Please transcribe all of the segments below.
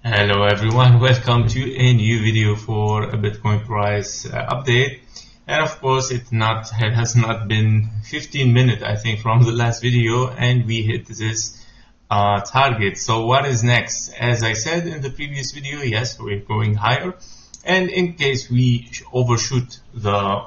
Hello everyone, welcome to a new video for a Bitcoin price update. And of course it has not been 15 minutes I think from the last video, and we hit this target. So what is next? As I said in the previous video, yes, we're going higher, and in case we overshoot the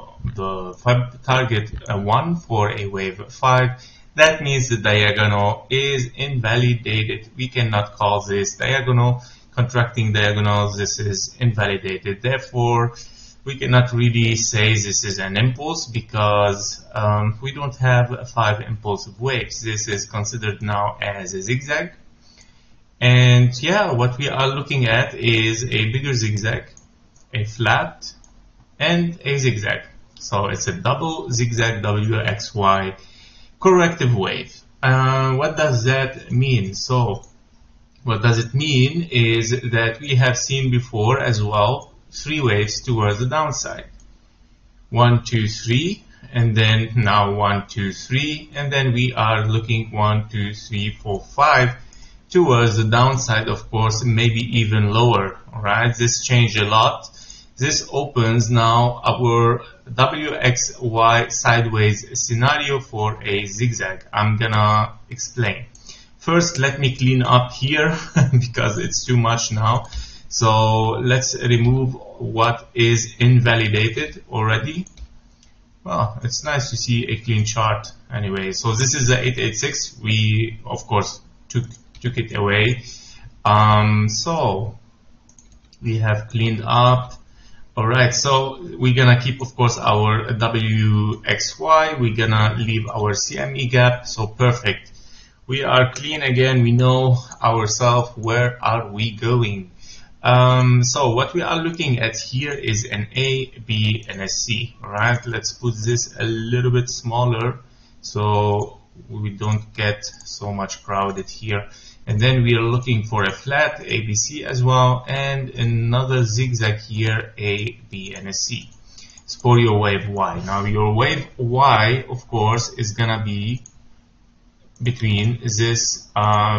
target 1 for a wave 5, that means the diagonal is invalidated. We cannot call this diagonal contracting diagonals. This is invalidated. Therefore, we cannot really say this is an impulse because we don't have 5 impulsive waves. This is considered now as a zigzag. And yeah, what we are looking at is a bigger zigzag, a flat, and a zigzag. So it's a double zigzag WXY corrective wave. What does that mean? So what does it mean is that we have seen before as well 3 waves towards the downside. 1, 2, 3, and then now 1, 2, 3, and then we are looking 1, 2, 3, 4, 5 towards the downside, of course, maybe even lower. Alright, this changed a lot. This opens now our WXY sideways scenario for a zigzag. I'm gonna explain. First, let me clean up here because it's too much now. So let's remove what is invalidated already. Well, it's nice to see a clean chart anyway. So this is the 886. We, of course, took it away. So we have cleaned up. Alright, so we're gonna keep, of course, our WXY. We're gonna leave our CME gap. So perfect. We are clean again. We know ourselves. Where are we going? So what we are looking at here is an A, B, and a C. All right. Let's put this a little bit smaller so we don't get so much crowded here. And then we are looking for a flat ABC as well, and another zigzag here, A, B, and a C. It's for your wave Y. Now your wave Y, of course, is gonna be between this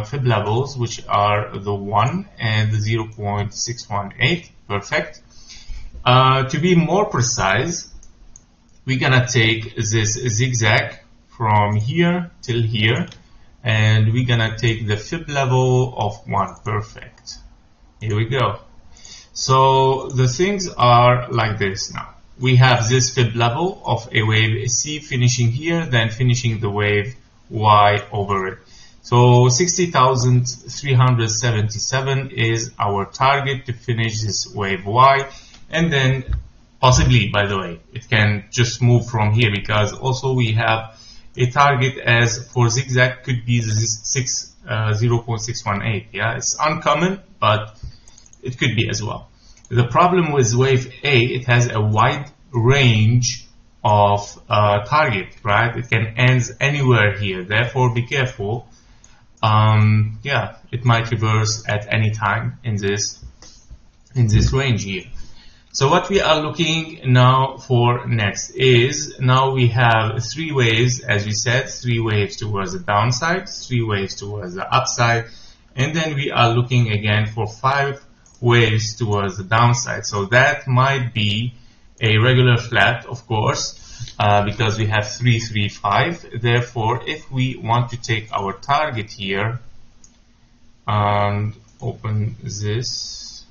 fib levels, which are the 1 and the 0.618. Perfect. To be more precise, we're gonna take this zigzag from here till here, and we're gonna take the fib level of 1. Perfect. Here we go. So the things are like this now. We have this fib level of a wave C finishing here, then finishing the wave Y over it. So 60,377 is our target to finish this wave Y, and then possibly, by the way, it can just move from here because also we have a target as for zigzag could be the 0.618. Yeah, it's uncommon, but it could be as well. The problem with wave A, it has a wide range of target, right? It can end anywhere here. Therefore, be careful. Yeah, it might reverse at any time in this range here. So what we are looking now for next is, now we have 3 waves, as we said, 3 waves towards the downside, 3 waves towards the upside, and then we are looking again for 5 waves towards the downside. So that might be a regular flat, of course, because we have 3, 3, 5. Therefore, if we want to take our target here and open this,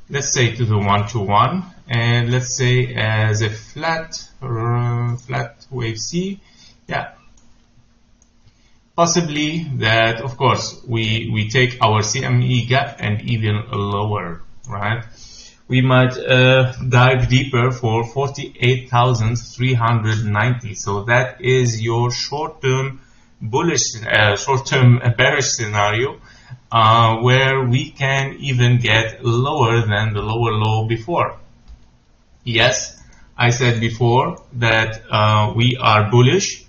let's say to the 1 to 1, and let's say as a flat wave C, yeah, possibly that, of course, we take our CME gap and even lower, right? We might dive deeper for 48,390. So that is your short-term bullish, short-term bearish scenario, where we can even get lower than the lower low before. Yes, I said before that we are bullish.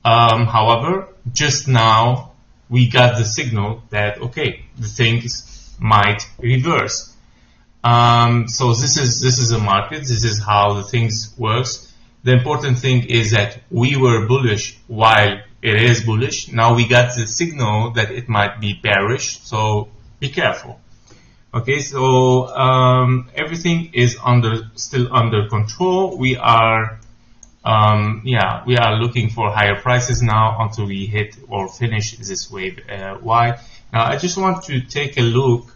However, just now we got the signal that okay, the things might reverse. So this is a market. This is how the things works. The important thing is that we were bullish while it is bullish. Now we got the signal that it might be bearish. So be careful. Okay, so everything is still under control. We are we are looking for higher prices now until we hit or finish this wave Y. Now I just want to take a look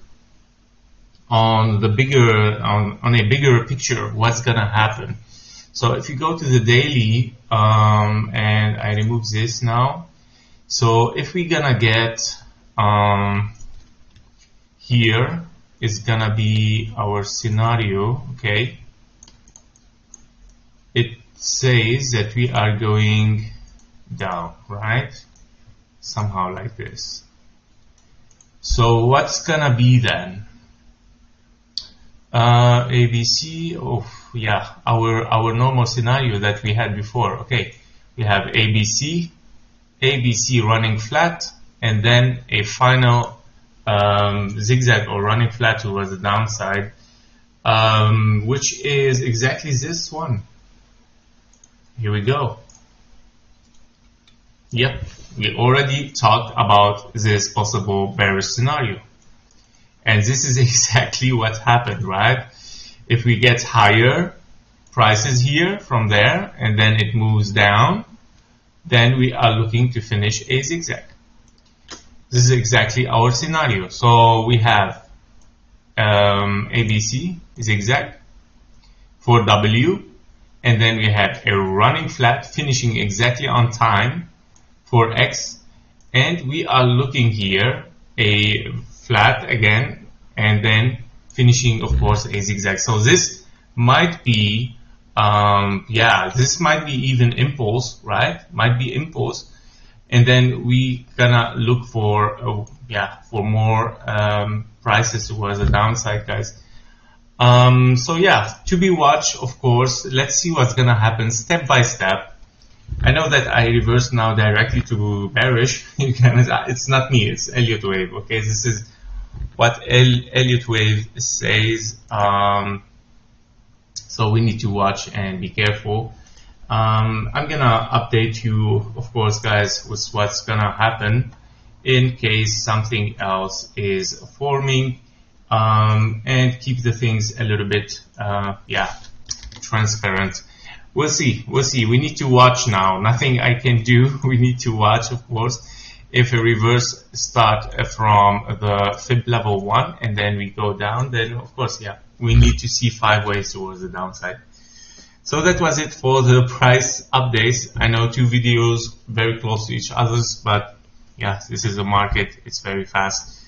on the bigger on a bigger picture, what's gonna happen. So if you go to the daily, and I remove this now, so if we're gonna get here is gonna be our scenario. Okay, it says that we are going down, right? Somehow like this. So what's gonna be then? ABC, oh yeah, our normal scenario that we had before. Okay, we have ABC running flat, and then a final zigzag or running flat towards the downside, which is exactly this one. Here we go. Yep, we already talked about this possible bearish scenario. And this is exactly what happened, right? If we get higher prices here from there, and then it moves down, then we are looking to finish a zigzag. This is exactly our scenario. So we have ABC zigzag for W, and then we have a running flat finishing exactly on time for X, and we are looking here a flat again, and then finishing, of course, a zigzag. So this might be, this might be even impulse, right? Might be impulse, and then we gonna look for, for more prices towards the downside, guys. So yeah, to be watched, of course. Let's see what's gonna happen step by step. I know that I reversed now directly to bearish. It's not me, it's Elliott Wave. Okay, this is what Elliott Wave says. So we need to watch and be careful. I'm gonna update you, of course, guys, with what's gonna happen in case something else is forming, and keep the things a little bit, transparent. We'll see. We need to watch now. Nothing I can do. We need to watch, of course. If a reverse start from the fib level 1 and then we go down, then of course, we need to see 5 ways towards the downside. So that was it for the price updates. I know 2 videos very close to each others, but yeah, this is the market. It's very fast.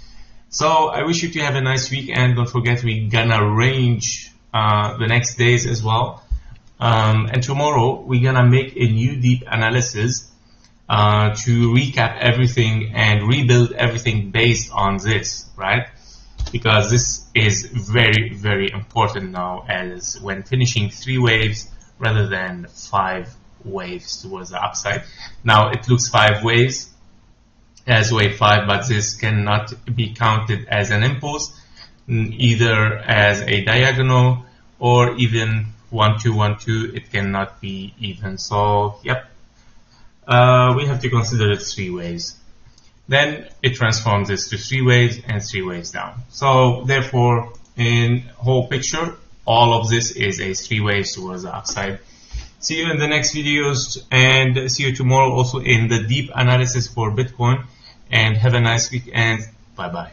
So I wish you to have a nice week, and don't forget we're gonna range the next days as well. And tomorrow we're gonna make a new deep analysis to recap everything and rebuild everything based on this, right? Because this is very, very important now, as when finishing 3 waves rather than 5 waves towards the upside. Now it looks 5 waves as wave 5, but this cannot be counted as an impulse, either as a diagonal or even 1, 2, 1, 2. It cannot be even. So yep, we have to consider it 3 waves. Then it transforms this to 3 waves and 3 waves down. So therefore, in whole picture, all of this is a 3 waves towards the upside. See you in the next videos, and see you tomorrow also in the deep analysis for Bitcoin. And have a nice week, and bye bye.